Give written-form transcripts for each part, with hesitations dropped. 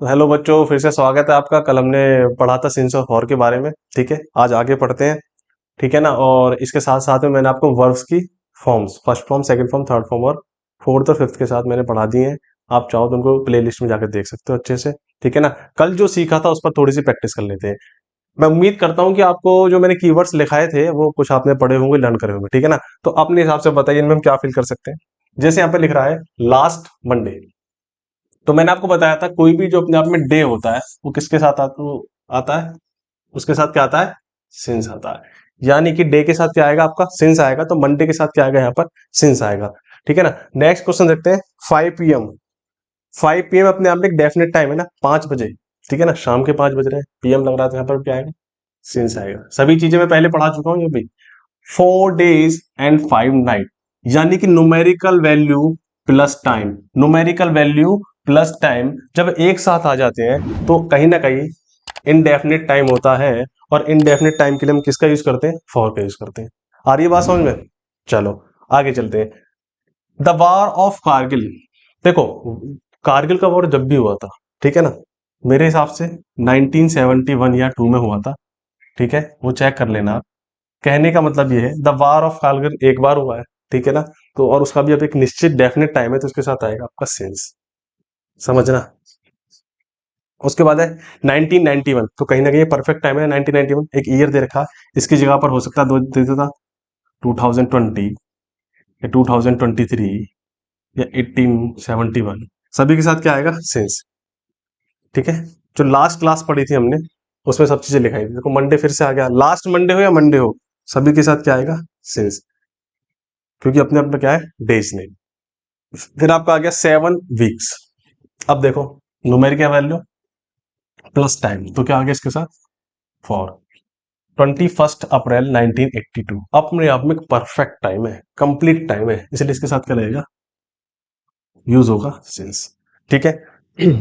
तो हेलो बच्चों, फिर से स्वागत है आपका। कल हमने पढ़ा था सिंस ऑफ और के बारे में। ठीक है, आज आगे पढ़ते हैं। ठीक है ना। और इसके साथ साथ में मैंने आपको वर्ब्स की forms, first form, second form, third form और फोर्थ और फिफ्थ के साथ मैंने पढ़ा दिए हैं। आप चाहो तो उनको प्ले लिस्ट में जाकर देख सकते हो अच्छे से। ठीक है ना। कल जो सीखा था उस पर थोड़ी सी प्रैक्टिस कर लेते हैं। मैं उम्मीद करता हूँ कि आपको जो मैंने कीवर्ड्स लिखाए थे वो कुछ आपने पढ़े होंगे, लर्न करे होंगे। ठीक है ना। तो अपने हिसाब से बताइए इनमें हम क्या फिल कर सकते हैं। जैसे यहाँ पे लिख रहा है लास्ट मंडे, तो मैंने आपको बताया था कोई भी जो अपने आप में डे होता है वो किसके साथ आता है, उसके साथ क्या आता है, सिंस आता है। यानी कि डे के साथ क्या आएगा, आपका सिंस आएगा। तो मंडे के साथ क्या आएगा, यहाँ पर सिंस आएगा। ठीक है ना। नेक्स्ट क्वेश्चन देखते हैं। 5 PM, 5 PM अपने आप में एक डेफिनेट टाइम है ना, 5 बजे। ठीक है ना, शाम के 5 बज रहे हैं, PM लग रहा है, तो यहाँ पर क्या आएगा, सिंस आएगा। सभी चीजें मैं पहले पढ़ा चुका हूँ ये भी। 4 days and 5 night, यानी कि numerical value plus time, numerical value plus time जब एक साथ आ जाते हैं तो कहीं ना कहीं इनडेफिनिट टाइम होता है। और इनडेफिनिट टाइम के लिए हम किसका यूज करते हैं, फॉर का यूज करते हैं। आ रही है बात समझ में। चलो आगे चलते हैं। द वार ऑफ कारगिल, देखो कारगिल का वॉर जब भी हुआ था, ठीक है ना, मेरे हिसाब से 1971 या 2 में हुआ था। ठीक है, वो चेक कर लेना आप। कहने का मतलब ये है द वार ऑफ कारगिल एक बार हुआ है। ठीक है ना। तो और उसका भी अब एक निश्चित डेफिनेट टाइम है, तो उसके साथ आएगा आपका सेंस। समझना। उसके बाद है 1991, तो कहीं ना कहीं परफेक्ट टाइम है 1991, एक ईयर दे रखा। इसकी जगह पर हो सकता है दो दे देता, 2020 या 2023 या 1871। सभी के साथ क्या आएगा, सेंस। ठीक है। जो लास्ट क्लास पढ़ी थी हमने उसमें सब चीजें लिखाई थी। देखो मंडे फिर से आ गया, लास्ट मंडे हो या मंडे हो, सभी के साथ क्या आएगा, सेंस। क्योंकि अपने अपने क्या है, डेज नेम। फिर आपका आ गया 7 वीक्स। अब देखो न्यूमेरिकल क्या वैल्यू प्लस टाइम, तो क्या आ गया इसके साथ, फॉर 21 अप्रैल 1982। अपने आप में परफेक्ट टाइम है, कंप्लीट टाइम है, इसलिए इसके साथ क्या रहेगा, यूज होगा सिंस। ठीक है।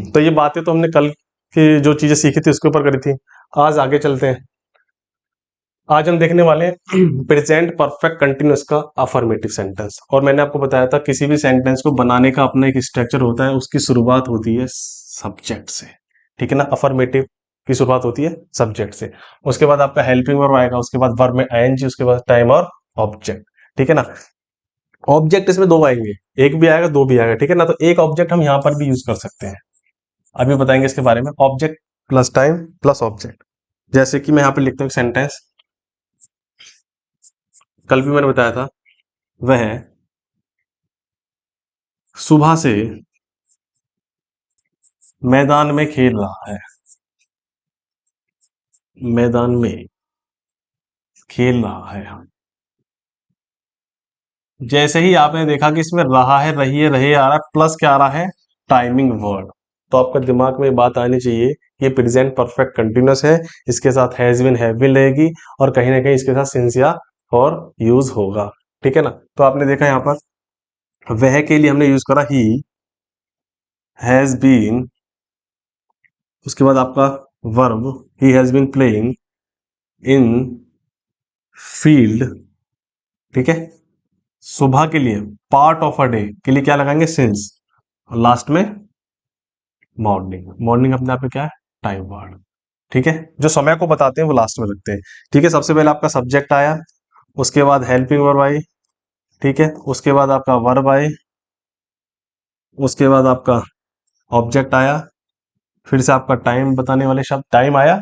तो ये बातें तो हमने कल की जो चीजें सीखी थी उसके ऊपर करी थी। आज आगे चलते हैं। आज हम देखने वाले हैं प्रेजेंट परफेक्ट कंटिन्यूअस का अफर्मेटिव सेंटेंस। और मैंने आपको बताया था किसी भी सेंटेंस को बनाने का अपना एक स्ट्रक्चर होता है, उसकी शुरुआत होती है सब्जेक्ट से। ठीक है ना, अफर्मेटिव की शुरुआत होती है सब्जेक्ट से। उसके बाद आपका हेल्पिंग वर्ब आएगा, उसके बाद वर्ब में आईएनजी, उसके बाद टाइम और ऑब्जेक्ट। ठीक है ना। ऑब्जेक्ट इसमें दो आएंगे, एक भी आएगा दो भी आएगा। ठीक है ना। तो एक ऑब्जेक्ट हम यहां पर भी यूज कर सकते हैं, अभी बताएंगे इसके बारे में। Object plus time plus object. जैसे कि मैं यहां पर लिखता हूँ सेंटेंस, कल भी मैंने बताया था, वह सुबह से मैदान में खेल रहा है, मैदान में खेल रहा है। जैसे ही आपने देखा कि इसमें रहा है, रही है, रहे आ रहा है, प्लस क्या आ रहा है, टाइमिंग वर्ड, तो आपका दिमाग में बात आनी चाहिए ये प्रेजेंट परफेक्ट कंटिन्यूअस है, इसके साथ हैज बीन हैव बीन रहेगी, और कहीं ना कहीं इसके साथ सिंस या और यूज होगा। ठीक है ना। तो आपने देखा यहाँ पर वह के लिए हमने यूज करा ही हैज बीन, उसके बाद आपका verb he has been playing in field. ठीक है। सुबह के लिए पार्ट ऑफ अ डे के लिए क्या लगाएंगे, सिंस। और लास्ट में मॉर्निंग, मॉर्निंग अपने आप में क्या है, टाइम वर्ड। ठीक है। जो समय को बताते हैं वो लास्ट में रखते हैं। ठीक है। सबसे पहले आपका सब्जेक्ट आया, उसके बाद हेल्पिंग वर्ब आई। ठीक है। उसके बाद आपका वर्ब आए, उसके बाद आपका ऑब्जेक्ट आया, फिर से आपका टाइम बताने वाले शब्द टाइम आया,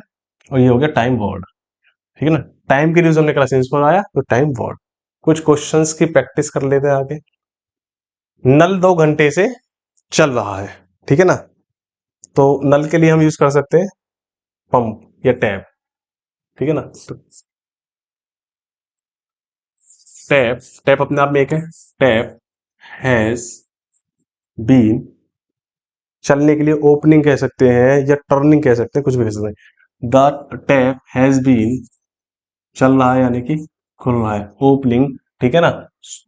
और ये हो गया टाइम वर्ड। ठीक है ना। टाइम के लिए हमने कहा सिंस वर्ड आया तो टाइम वर्ड। कुछ क्वेश्चंस की प्रैक्टिस कर लेते हैं आगे। नल 2 घंटे से चल रहा है। ठीक है ना। तो नल के लिए हम यूज कर सकते हैं पंप या टैप। ठीक है ना। तो टैप, टैप अपने आप में एक है, टैप हैज बीन, चलने के लिए ओपनिंग कह सकते हैं या टर्निंग कह सकते हैं, कुछ भी कह सकते हैं। द टैप हैज बीन, चल रहा है यानी कि खुल रहा है, ओपनिंग। ठीक है ना।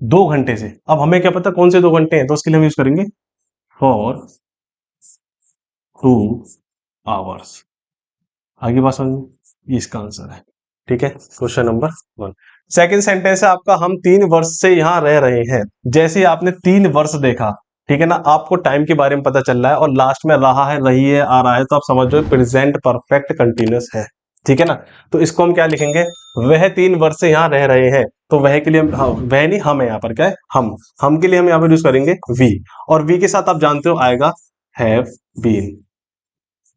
2 घंटे से, अब हमें क्या पता कौन से 2 घंटे हैं, तो उसके लिए हम यूज करेंगे फॉर 2 आवर्स। आगे बात समझ, ये इसका आंसर है। ठीक है। Question number 1। सेकेंड सेंटेंस है आपका, हम 3 वर्ष से यहां रह रहे हैं। जैसे ही आपने 3 वर्ष देखा, ठीक है ना, आपको टाइम के बारे में पता चल रहा है और लास्ट में रहा है, रही है, आ रहा है, तो आप समझ लो प्रेजेंट परफेक्ट कंटिन्यूस है। ठीक है ना, तो इसको हम क्या लिखेंगे, वह 3 वर्ष से यहाँ रह रहे हैं, तो वह के लिए हाँ, वह नहीं, हम है यहाँ पर, क्या है, हम के लिए हम यहाँ पर यूज करेंगे वी, और वी के साथ आप जानते हो आएगा have been.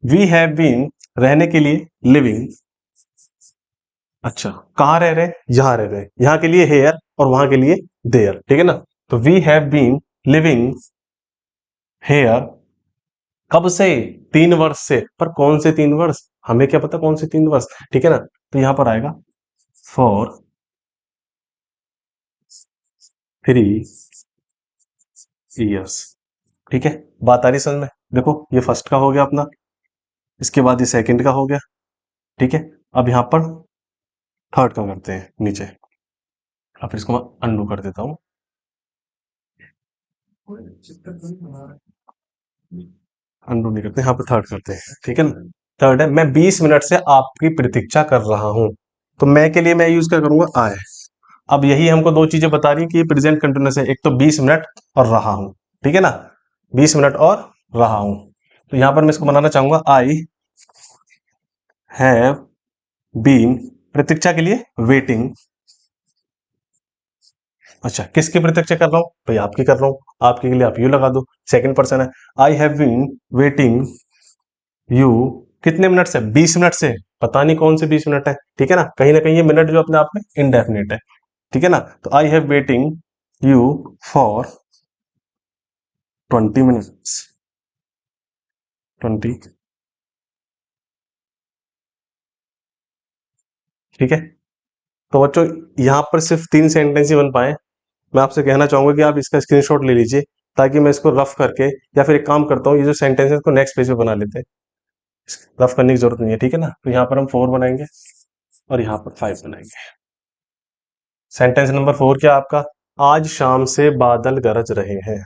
We have been रहने के लिए लिविंग, अच्छा कहाँ रह रहे हैं, यहाँ रह रहे हैं, यहाँ के लिए हेयर और वहां के लिए देयर। ठीक है ना, तो we have been living here, कब से, 3 वर्ष से, पर कौन से 3 वर्ष, हमें क्या पता कौन से 3 वर्ष। ठीक है ना, तो यहां पर आएगा फॉर 3 years। ठीक है, बात आ रही समझ में, देखो ये फर्स्ट का हो गया अपना, इसके बाद ये सेकंड का हो गया। ठीक है, अब यहां पर थर्ड का करते हैं नीचे, अब फिर इसको मैं अनडू कर देता हूं, अनडू नहीं करते, यहाँ पर थर्ड करते हैं। ठीक है ना, थर्ड है, मैं 20 मिनट से आपकी प्रतीक्षा कर रहा हूं, तो मैं के लिए मैं यूज क्या करूंगा, आए। अब यही हमको दो चीजें बता रही हैं कि ये प्रेजेंट कंटिन्यूस है, एक तो 20 मिनट और रहा हूं। ठीक है ना, 20 मिनट और रहा हूं, तो यहां पर मैं इसको बनाना चाहूंगा आई हैव बीन, प्रतीक्षा के लिए वेटिंग, अच्छा किसकी प्रतीक्षा कर रहा हूं, भाई आपकी कर रहा हूं, आपके के लिए आप यू लगा दो, सेकंड पर्सन है, I have been waiting you, कितने मिनट से, 20 मिनट से, पता नहीं कौन से 20 मिनट है। ठीक है ना कहीं ये मिनट जो अपने आप में इनडेफिनेट है। ठीक है ना, तो I have waiting you for 20 minutes, 20। ठीक है, तो बच्चों यहां पर सिर्फ 3 सेंटेंस ही बन पाए, मैं आपसे कहना चाहूंगा कि आप इसका स्क्रीनशॉट ले लीजिए, ताकि मैं इसको रफ करके, या फिर एक काम करता हूँ, ये जो सेंटेंस है इसको नेक्स्ट पेज पे बना लेते हैं, रफ करने की जरूरत नहीं है। ठीक है ना, तो यहाँ पर हम 4 बनाएंगे और यहाँ पर 5 बनाएंगे। सेंटेंस नंबर 4 क्या आपका, आज शाम से बादल गरज रहे हैं।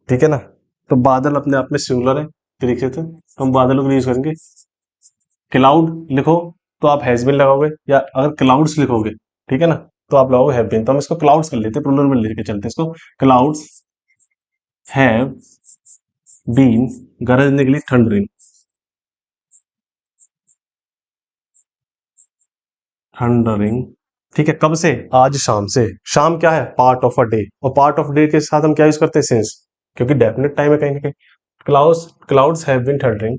ठीक है ना, तो बादल अपने आप में सिंगुलर है, तरीके से हम बादलों को यूज करेंगे। क्लाउड लिखो तो आप हैज बीन लगाओगे, या अगर क्लाउड्स लिखोगे, ठीक है ना, तो आप लगाओगे हैव बीन, तो हम इसको क्लाउड्स कर लेते हैं, प्लूरल में लेके चलते हैं इसको, क्लाउड्स हैव बीन, गरजने के लिए थंडरिंग, थंडरिंग। ठीक है, कब से, आज शाम से, शाम क्या है, पार्ट ऑफ अ डे, और पार्ट ऑफ डे के साथ हम क्या यूज करते हैं, सिंस, क्योंकि डेफिनेट टाइम है कहीं ना कहीं। Clouds have been thundering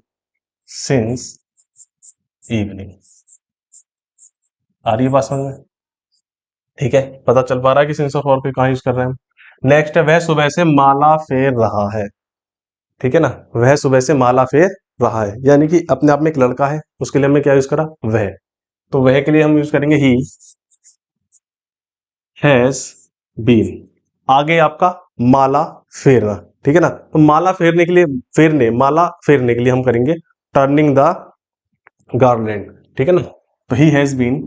since evening, आ रही है बात समझ में। ठीक है, पता चल पा रहा है कि सिंस और फॉर पे कहाँ यूज कर रहे हैं हम। नेक्स्ट है, वह सुबह से माला फेर रहा है। ठीक है ना, वह सुबह से माला फेर रहा है, यानी कि अपने आप में एक लड़का है, उसके लिए हमने क्या यूज करा, वह, तो वह के लिए हम यूज करेंगे ही हैज बीन, आगे आपका माला फेरना। ठीक है ना, तो माला फेरने के लिए, माला फेरने के लिए हम करेंगे टर्निंग द गार्लैंड। ठीक है ना, तो he has been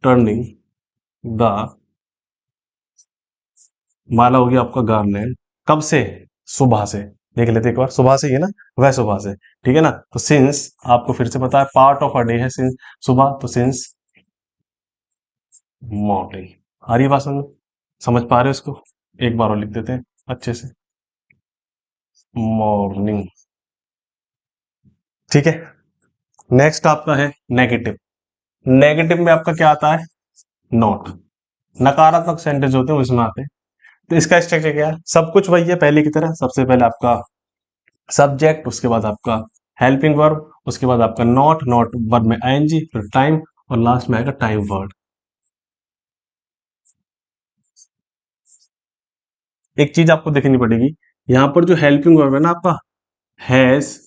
turning the, माला हो गया आपका गार्लैंड, कब से, सुबह से, देख लेते एक बार, सुबह से ही है ना, वह सुबह से। ठीक है ना, तो सिंस आपको फिर से पता है पार्ट ऑफ अ डे है सिंस, सुबह, तो सिंस मॉर्निंग। आ रही है बात समझ में? समझ पा रहे हो इसको, एक बार और लिख देते हैं अच्छे से, मॉर्निंग। ठीक है, नेक्स्ट आपका है नेगेटिव। नेगेटिव में आपका क्या आता है, नॉट, नकारात्मक सेंटेंस होते हैं उसमें आते हैं। तो इसका स्ट्रक्चर क्या है, सब कुछ वही है पहले की तरह, सबसे पहले आपका सब्जेक्ट, उसके बाद आपका हेल्पिंग वर्ब, उसके बाद आपका नॉट, नॉट वर्ब में आईएनजी, फिर टाइम, और लास्ट में आएगा टाइम वर्ड। एक चीज आपको देखनी पड़ेगी, यहां पर जो हेल्पिंग वर्ब है ना आपका, हैज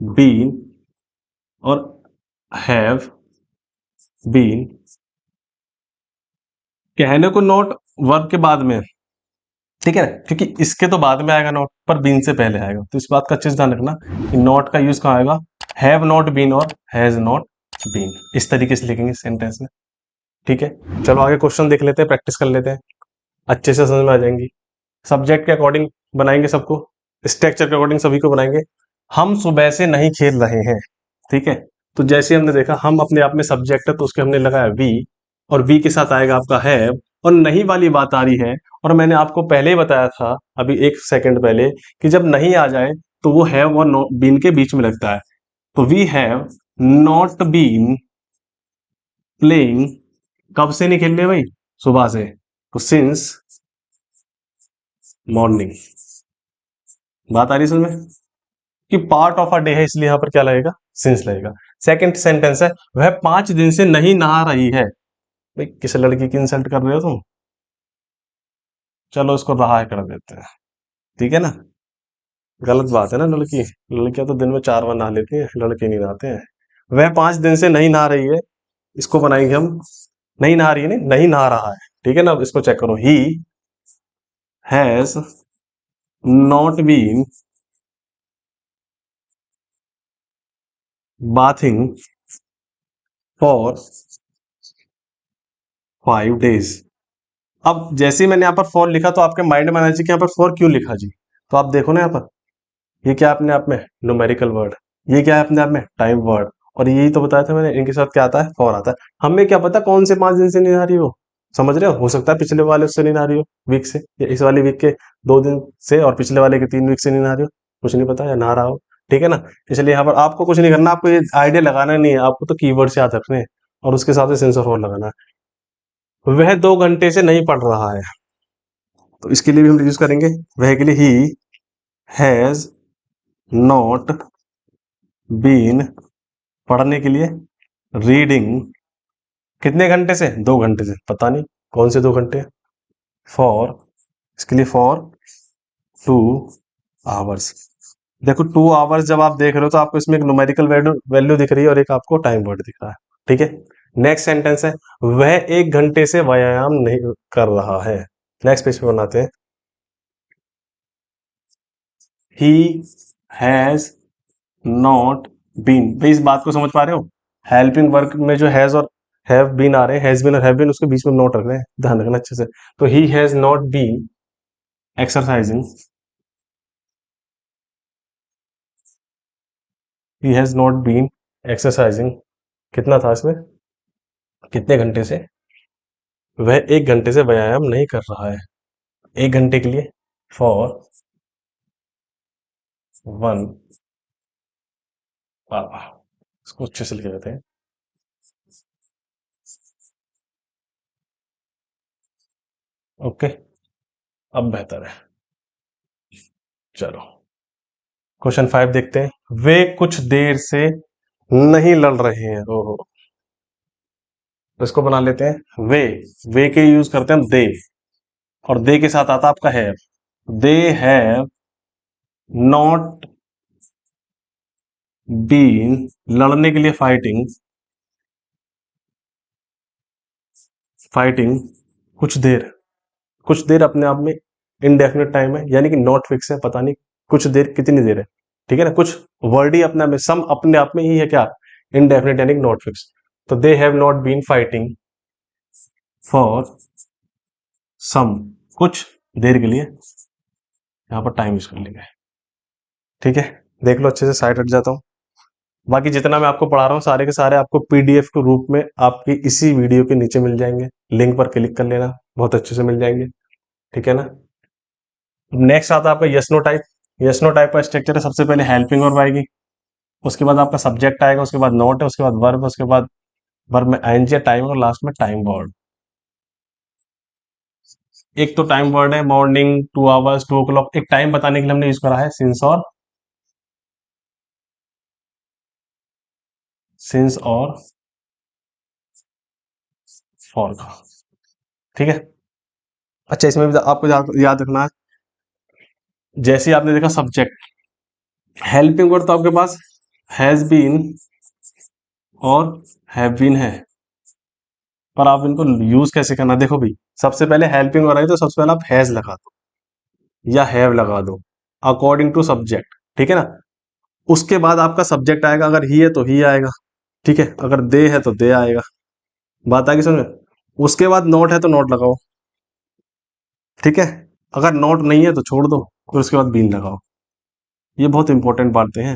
बीन और हैव बीन, कहने को नॉट वर्ब के बाद में, ठीक है, क्योंकि इसके तो बाद में आएगा नॉट, पर बीन से पहले आएगा, तो इस बात का अच्छे से ध्यान रखना कि नॉट का यूज कहाँ आएगा, हैव नॉट बीन और हैज नॉट बीन, इस तरीके से लिखेंगे सेंटेंस में। ठीक है, चलो आगे क्वेश्चन देख लेते हैं, प्रैक्टिस कर लेते हैं, अच्छे से समझ में आ जाएंगी। सब्जेक्ट के अकॉर्डिंग बनाएंगे सबको, स्ट्रक्चर के अकॉर्डिंग सभी को बनाएंगे। हम सुबह से नहीं खेल रहे हैं। ठीक है, तो जैसे हमने देखा, हम अपने आप में सब्जेक्ट है, तो उसके हमने लगाया वी, और वी के साथ आएगा आपका हैव, और नहीं वाली बात आ रही है, और मैंने आपको पहले ही बताया था अभी 1 सेकंड पहले कि जब नहीं आ जाए तो वो हैव और बीन के बीच में लगता है। तो we have not been playing, कब से नहीं खेल रहे भाई? सुबह से। तो सिंस मॉर्निंग। बात आ रही है समझ में कि पार्ट ऑफ अ डे है, इसलिए यहां पर क्या लगेगा? सिंस लगेगा। सेकंड सेंटेंस है, वह 5 दिन से नहीं नहा रही है। भाई किस लड़की की इंसल्ट कर रहे हो तुम? चलो इसको रहा कर देते हैं, ठीक है ना? गलत बात है ना, लड़कियां तो दिन में 4 बार नहा लेती हैं, लड़के नहीं नहाते हैं। वह 5 दिन से नहीं नहा रही है, इसको बनाएंगे हम, नहीं नहा रही है, नहीं नहीं नहा रहा है, ठीक है ना? अब इसको चेक करो, he has not been bathing for 5 days. अब जैसे ही मैंने यहाँ पर फॉर लिखा तो आपके माइंड में आना चाहिए कि यहाँ पर फॉर क्यों लिखा जी। तो आप देखो ना यहाँ पर, ये क्या है अपने आप में? Numerical word. ये क्या है अपने आप में? Time word. और यही तो बताया था मैंने, इनके साथ क्या आता है? फॉर आता है। हमें क्या पता कौन से 5 दिन से नहीं आ रही हो? समझ रहे हो सकता है पिछले वाले उससे नहीं आ रही हो, वीक से, या इस वाले वीक के 2 दिन से, और पिछले वाले के 3 वीक से नहीं आ रही हो, कुछ नहीं पता, या नहा रहा हो, ठीक है ना? इसलिए यहाँ पर आपको कुछ नहीं करना, आपको ये आइडिया लगाना नहीं है, आपको तो कीवर्ड्स याद रखने हैं और उसके हिसाब से सेंस ऑफ वर्ड लगाना है। वह 2 घंटे से नहीं पढ़ रहा है, तो इसके लिए भी हम यूज करेंगे वह के लिए, ही हैज नॉट बीन, पढ़ने के लिए रीडिंग, कितने घंटे से? 2 घंटे से, पता नहीं कौन से 2 घंटे। फॉर, इसके लिए फॉर 2 आवर्स। देखो 2 आवर्स जब आप देख रहे हो तो आपको इसमें एक न्यूमेरिकल वैल्यू वैल्यू दिख रही है और एक आपको टाइम वर्ड दिख रहा है, ठीक है? नेक्स्ट सेंटेंस है, वह 1 घंटे से व्यायाम नहीं कर रहा है। नेक्स्ट पेज पे बनाते हैं, ही हैज नॉट बीन। भाई इस बात को समझ पा रहे हो? हेल्पिंग वर्क में जो हैज और हैव बीन आ रहे हैं, हैज बीन और हैव बीन उसके बीच में नॉट रख रहे हैं, ध्यान रखना अच्छे से। तो he has not been exercising, he has not been exercising, कितना था इसमें? कितने घंटे से? वह 1 घंटे से व्यायाम नहीं कर रहा है। 1 घंटे के लिए फॉर 1 आवर। इसको अच्छे से लिखे जाते हैं, ओके। अब बेहतर है, चलो क्वेश्चन 5 देखते हैं। वे कुछ देर से नहीं लड़ रहे हैं, ओहो। तो इसको बना लेते हैं, वे के यूज करते हैं हम दे, और दे के साथ आता आपका have. They have not been, लड़ने के लिए फाइटिंग, फाइटिंग कुछ देर। कुछ देर अपने आप में इनडेफिनेट टाइम है, यानी कि नॉट फिक्स है, पता नहीं कुछ देर कितनी देर है, ठीक है ना? कुछ वर्ड ही अपने आप में, सम अपने आप में ही है क्या? इनडेफिनेट यानी नॉट फिक्स। तो they have not been fighting for some, कुछ देर के लिए, यहाँ पर टाइम यूज कर लेंगे, ठीक है? देख लो अच्छे से, साइड हट जाता हूँ। बाकी जितना मैं आपको पढ़ा रहा हूँ सारे के सारे आपको पीडीएफ के रूप में आपकी इसी वीडियो के नीचे मिल जाएंगे, लिंक पर क्लिक कर लेना, बहुत अच्छे से मिल जाएंगे, ठीक है ना? नेक्स्ट आता है आपका yes no type. Yes no type का स्ट्रक्चर है, सबसे पहले हेल्पिंग वर्ब आएगी, उसके बाद आपका सब्जेक्ट आएगा, उसके बाद नोट है, उसके बाद वर्ब, उसके बाद वर्ब में आईएनजी टाइम, और लास्ट में टाइम वर्ड। एक तो टाइम वर्ड है मॉर्निंग, 2 आवर्स, 2 o'clock, एक टाइम बताने के लिए हमने यूज करा है सिंस और फॉर का, ठीक है? अच्छा इसमें भी आपको याद रखना है, जैसे ही आपने देखा सब्जेक्ट, हेल्पिंग वर्ड तो आपके पास हैज बीन और हैव बीन है, पर आप इनको यूज कैसे करना, देखो भाई, सबसे पहले हेल्पिंग वर्ड आई तो सबसे पहले आप हैज लगा दो या हैव लगा दो अकॉर्डिंग टू सब्जेक्ट, ठीक है ना? उसके बाद आपका सब्जेक्ट आएगा, अगर ही है तो ही आएगा, ठीक है? अगर दे है तो दे आएगा, बात आएगी समझ में? उसके बाद नोट है तो नोट लगाओ, ठीक है? अगर नोट नहीं है तो छोड़ दो, फिर उसके बाद बीन लगाओ। ये बहुत इंपॉर्टेंट बातें हैं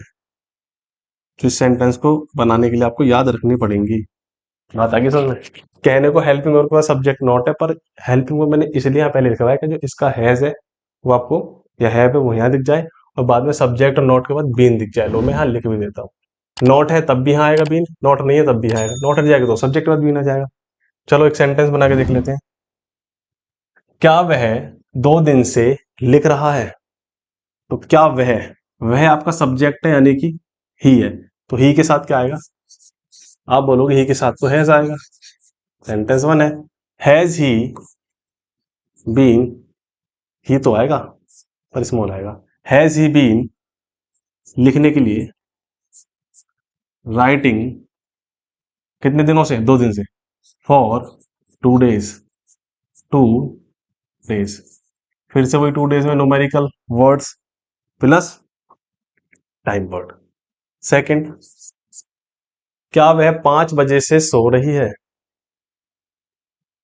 जो इस सेंटेंस को बनाने के लिए आपको याद रखनी पड़ेंगी, बात आगे समझ में। कहने को हेल्पिंग वर्ब के पास सब्जेक्ट नॉट है, पर हेल्पिंग वर्ब मैंने इसलिए यहाँ पहले लिखा हुआ है कि जो इसका हैज है वो आपको, या हैव है वो यहाँ दिख जाए, और बाद में सब्जेक्ट और नॉट के बाद बीन दिख जाए। लो मैं यहाँ लिख भी देता हूँ, नॉट है तब भी यहाँ आएगा बीन, नॉट नहीं है तब भी आएगा, नॉट हट जाएगा तो सब्जेक्ट के बाद बीन आ जाएगा। चलो एक सेंटेंस बना के देख लेते हैं। क्या वह 2 दिन से लिख रहा है? तो क्या वह आपका सब्जेक्ट है यानी कि ही है, तो ही के साथ क्या आएगा? आप बोलोगे ही के साथ तो हैज आएगा, सेंटेंस वन है। हैज ही बीन, ही तो आएगा पर स्मॉल आएगा। हैज ही बीन लिखने के लिए, राइटिंग कितने दिनों से? 2 दिन से। फॉर 2 डेज, 2 डेज, फिर से वही 2 डेज में numerical words plus time word. Second, क्या वह 5 बजे से सो रही है?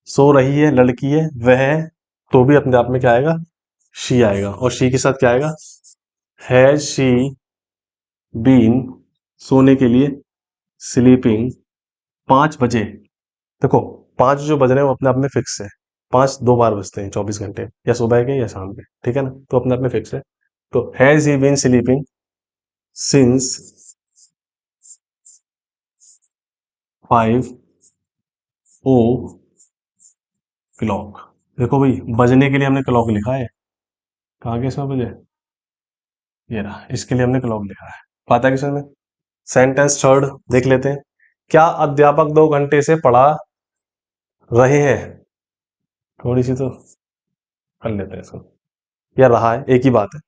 सो रही है लड़की है, वह तो भी अपने आप में क्या आएगा? शी आएगा, और शी के साथ क्या आएगा? हैज शी बीन, सोने के लिए, स्लीपिंग 5 बजे। देखो 5 जो बज रहे हैं वो अपने आप में फिक्स है, 5 दो बार बजते हैं 24 घंटे, या सुबह के या शाम के, ठीक है ना, तो अपने आप में फिक्स है। तो has he been sleeping since 5 o'clock। देखो भाई बजने के लिए हमने क्लॉक लिखा है, कहाँ के इसमें बजे, ये रहा, इसके लिए हमने क्लॉक लिखा है। पता है किसमें? सेंटेंस थर्ड देख लेते हैं। क्या अध्यापक 2 घंटे से पढ़ा रहे हैं? थोड़ी सी तो कर लेते हैं इसको, या रहा है एक ही बात है,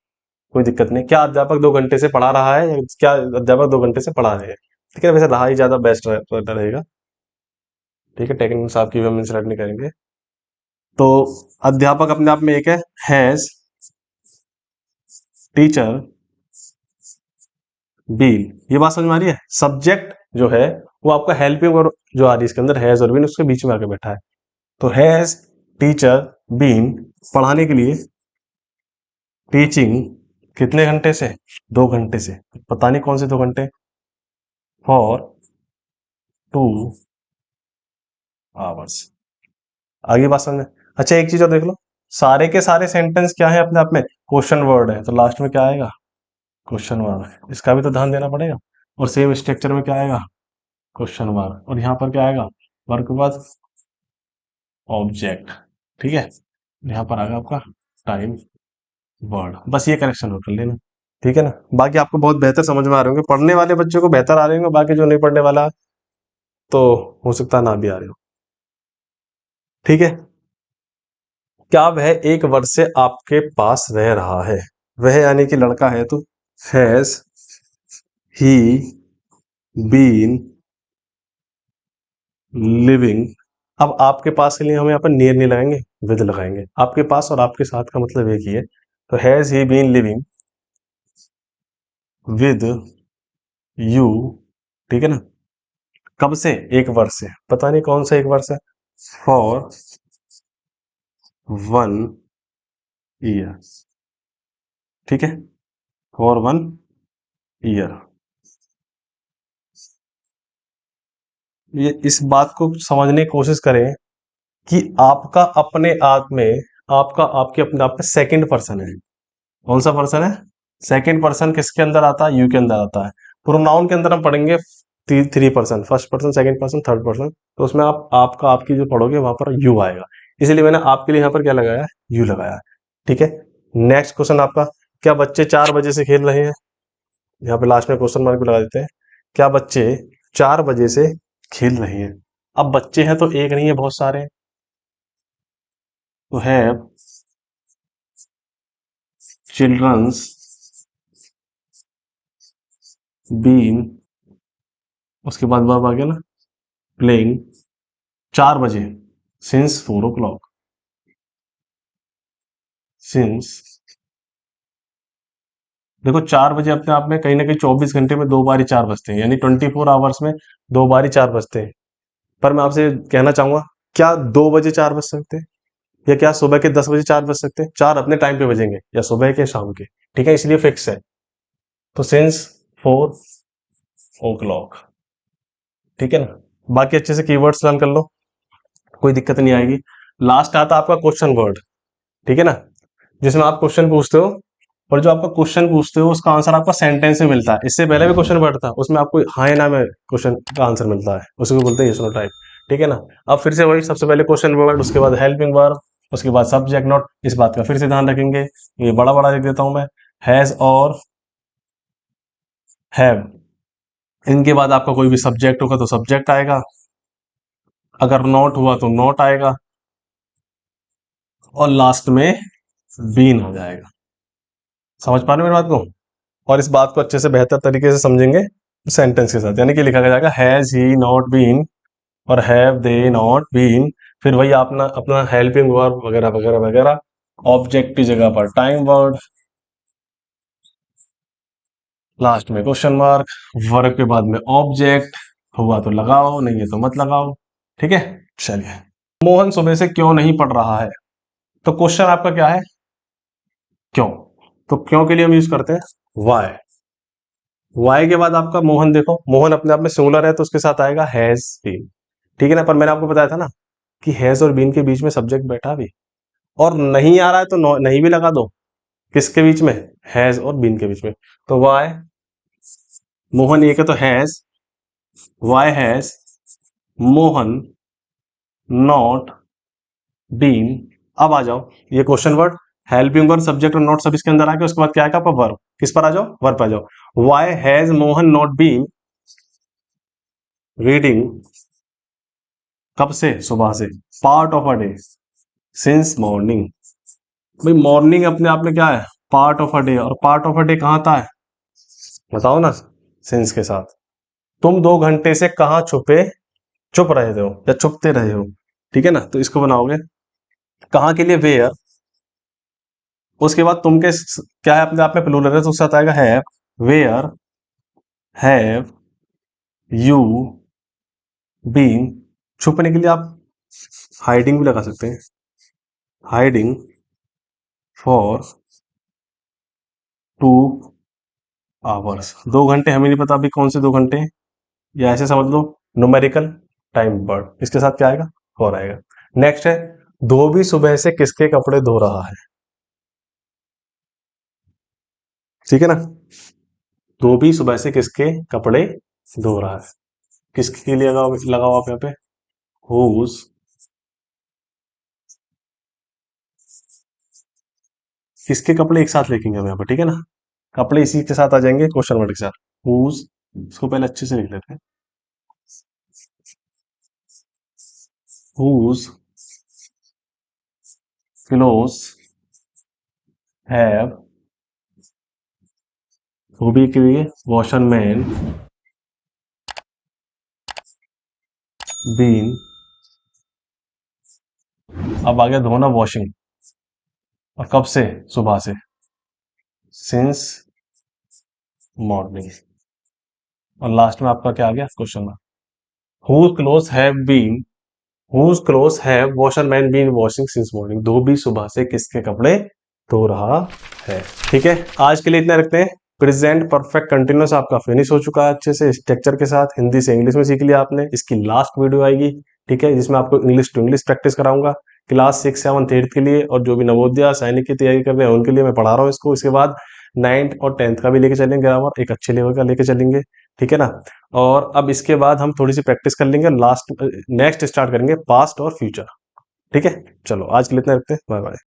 कोई दिक्कत नहीं। क्या अध्यापक 2 घंटे से पढ़ा रहा है, या क्या अध्यापक 2 घंटे से पढ़ा रहे हैं? ठीक है, वैसे रहा ही ज्यादा बेस्ट रहेगा। ठीक है, टेक्निकल साहब की भी हम इंसर्ट नहीं करेंगे। तो अध्यापक अपने आप में एक है, हैज टीचर बीन, ये बात समझ में आ रही है? सब्जेक्ट जो है वो आपका हेल्पिंग और जो आ रही है इसके अंदर हैज और बीन, उसके बीच में आके बैठा है। तो हैज टीचर बीन, पढ़ाने के लिए, टीचिंग कितने घंटे से? 2 घंटे से, पता नहीं कौन से 2 घंटे, फॉर 2 आवर्स। आगे बात समझ में? अच्छा एक चीज और देख लो, सारे के सारे सेंटेंस क्या है अपने आप में? क्वेश्चन वर्ड है, तो लास्ट में क्या आएगा? क्वेश्चन वर्ड, इसका भी तो ध्यान देना पड़ेगा। और सेम स्ट्रक्चर में क्या आएगा? क्वेश्चन वर्ड, और यहाँ पर क्या आएगा? वर्ड के बाद ऑब्जेक्ट, ठीक है, यहाँ पर आएगा आपका टाइम वर्ड। बस ये करेक्शन नोट कर लेना, ठीक है ना। बाकी आपको बहुत बेहतर समझ में आ रहे होंगे, पढ़ने वाले बच्चों को बेहतर आ रहे होंगे, बाकी जो नहीं पढ़ने वाला तो हो सकता है ना भी आ रहे हो। ठीक है, क्या वह 1 वर्ष से आपके पास रह रहा है? वह यानी कि लड़का है, तो हैज ही बीन लिविंग। अब आपके पास के लिए हम यहाँ पर नियर नहीं लगाएंगे, विद लगाएंगे। आपके पास और आपके साथ का मतलब एक ही है, तो has he been living with you, ठीक है ना। कब से? 1 वर्ष से, पता नहीं कौन सा 1 वर्ष है, फॉर 1 ईयर, ठीक है, फॉर 1 ईयर। ये इस बात को समझने की कोशिश करें कि आपका अपने आप में, आपका आपके अपने आप में सेकंड पर्सन है। कौन सा पर्सन है? सेकंड पर्सन किसके अंदर आता है? यू के अंदर आता है। प्रोनाउन के अंदर हम पढ़ेंगे 3 person, first person, second person, third person, तो उसमें आप आपका आपकी जो पढ़ोगे वहां पर यू आएगा, इसलिए मैंने आपके लिए यहाँ पर क्या लगाया है? यू लगाया है, ठीक है। नेक्स्ट क्वेश्चन आपका, क्या बच्चे 4 बजे से खेल रहे हैं? यहाँ पे लास्ट में क्वेश्चन मार्क भी लगा देते हैं। क्या बच्चे 4 बजे से खेल रहे हैं? अब बच्चे हैं तो एक नहीं है, बहुत सारे हैं, तो है चिल्ड्रंस बीन, उसके बाद वर्ब आ गया ना, प्लेइंग 4 बजे, सिंस 4 o'clock, सिंस। देखो 4 बजे अपने आप में कहीं ना कहीं 24 घंटे में 2 बार ही 4 बजते हैं, यानी 24 आवर्स में 2 बार ही 4 बजते हैं। पर मैं आपसे कहना चाहूंगा, क्या 2 बजे 4 बज सकते हैं, या क्या सुबह के 10 बजे 4 बज सकते हैं? 4 अपने टाइम पे बजेंगे, या सुबह के शाम के, ठीक है, इसलिए फिक्स है। तो सिंस 4 o'clock, ठीक है ना। बाकी अच्छे से कीवर्ड्स लर्न कर लो, कोई दिक्कत नहीं आएगी। लास्ट आता है आपका क्वेश्चन वर्ड, ठीक है ना, जिसमें आप क्वेश्चन पूछते हो और जो आपका क्वेश्चन पूछते हो उसका आंसर आपका सेंटेंस में मिलता है। इससे पहले भी क्वेश्चन वर्ड था, उसमें आपको हाँ या ना में क्वेश्चन का आंसर मिलता है, उसको बोलते हैं यस नो टाइप, ठीक है ना। अब फिर से वही, सबसे पहले क्वेश्चन वर्ड, उसके बाद हेल्पिंग वर्ब, उसके बाद सब्जेक्ट नॉट। इस बात का फिर से ध्यान रखेंगे, ये बड़ा बड़ा लिख देता हूं मैं, हैज और हैव, इनके बाद आपका कोई भी सब्जेक्ट होगा तो सब्जेक्ट आएगा, अगर नॉट हुआ तो नॉट आएगा, और लास्ट में बीन हो जाएगा। समझ पा रहे हो मेरी बात को? और इस बात को अच्छे से बेहतर तरीके से समझेंगे सेंटेंस के साथ, यानी कि लिखा जाएगा हैज ही नॉट बीन और हैव दे नॉट बीन, फिर वही अपना अपना हेल्पिंग वर्ब वगैरह वगैरह वगैरह, ऑब्जेक्ट की जगह पर टाइम वर्ड, लास्ट में क्वेश्चन मार्क, वर्ब के बाद में ऑब्जेक्ट, हुआ तो लगाओ, नहीं है तो मत लगाओ, ठीक है। चलिए, मोहन सुबह से क्यों नहीं पढ़ रहा है? तो क्वेश्चन आपका क्या है? क्यों। तो क्यों के लिए हम यूज करते हैं वाई। वाई के बाद आपका मोहन, देखो मोहन अपने आप में सिंगुलर है तो उसके साथ आएगा हैज बीन, ठीक है ना। पर मैंने आपको बताया था ना कि हैज और बीन के बीच में सब्जेक्ट बैठा भी, और नहीं आ रहा है तो नहीं भी लगा दो, किसके बीच में, हैज और बीन के बीच में। तो वाई, मोहन एक है तो has, why has Mohan not been. अब आ जाओ, ये question word, helping verb, subject और नॉट सब इसके अंदर आ गए, उसके बाद क्या आएगा आपका वर्ब, किस पर आ जाओ, वर्ब पर आ जाओ। Why has Mohan not been reading, कब से, सुबह से, part of a day, since morning. भाई मॉर्निंग अपने आप में क्या है, पार्ट ऑफ अ डे, और पार्ट ऑफ अ डे कहाँ आता है, बताओ ना, सिंस के साथ। तुम 2 घंटे से कहाँ चुप रहे हो या छुपते रहे हो, ठीक है ना। तो इसको बनाओगे कहाँ के लिए, वेयर, उसके बाद तुम के क्या है, अपने आप में प्लूरल है तो उसके साथ आएगा have, where have you been. छुपने के लिए आप हाइडिंग भी लगा सकते हैं, हाइडिंग फॉर 2 आवर्स। 2 घंटे, हमें नहीं पता अभी कौन से 2 घंटे, या ऐसे समझ लो न्यूमेरिकल टाइम वर्ड, इसके साथ क्या आएगा, फॉर आएगा। नेक्स्ट है, धोबी सुबह से किसके कपड़े धो रहा है, ठीक है ना। धोबी सुबह से किसके कपड़े धो रहा है, किसके लिए लगाओ लगाओ आप यहाँ पे, हुज, किसके कपड़े एक साथ लिखेंगे हम यहाँ पर, ठीक है ना। कपड़े इसी के साथ आ जाएंगे क्वेश्चन वर्ड के साथ, हुज, इसको पहले अच्छे से लिख लेते हैं, हुज क्लोथ्स हैव, धोबी के लिए वॉशन मैन बीन, अब आ गया धोना, वॉशिंग, और कब से, सुबह से, सिंस मॉर्निंग, और लास्ट में आपका क्या आ गया, question mark. Whose clothes have been, whose clothes have washerman been washing since morning, धोबी सुबह से किसके कपड़े धो रहा है, ठीक है। आज के लिए इतना रखते हैं। प्रेजेंट परफेक्ट कंटिन्यूस आपका फिनिश हो चुका है अच्छे से, स्ट्रक्चर के साथ, हिंदी से इंग्लिश में सीख लिया आपने। इसकी लास्ट वीडियो आएगी, ठीक है, जिसमें आपको इंग्लिश टू इंग्लिश प्रैक्टिस कराऊंगा क्लास 6, 7, 8 के लिए, और जो भी नवोदया सैनिक की तैयारी कर रहे हैं उनके लिए मैं पढ़ा रहा हूँ इसको। इसके बाद 9th और 10th का भी लेके चलेंगे ग्रामर, एक अच्छे लेवल का लेके चलेंगे, ठीक है ना। और अब इसके बाद हम थोड़ी सी प्रैक्टिस कर लेंगे, नेक्स्ट स्टार्ट करेंगे पास्ट और फ्यूचर, ठीक है। चलो आज के लिए इतना रखते हैं, बाय बाय।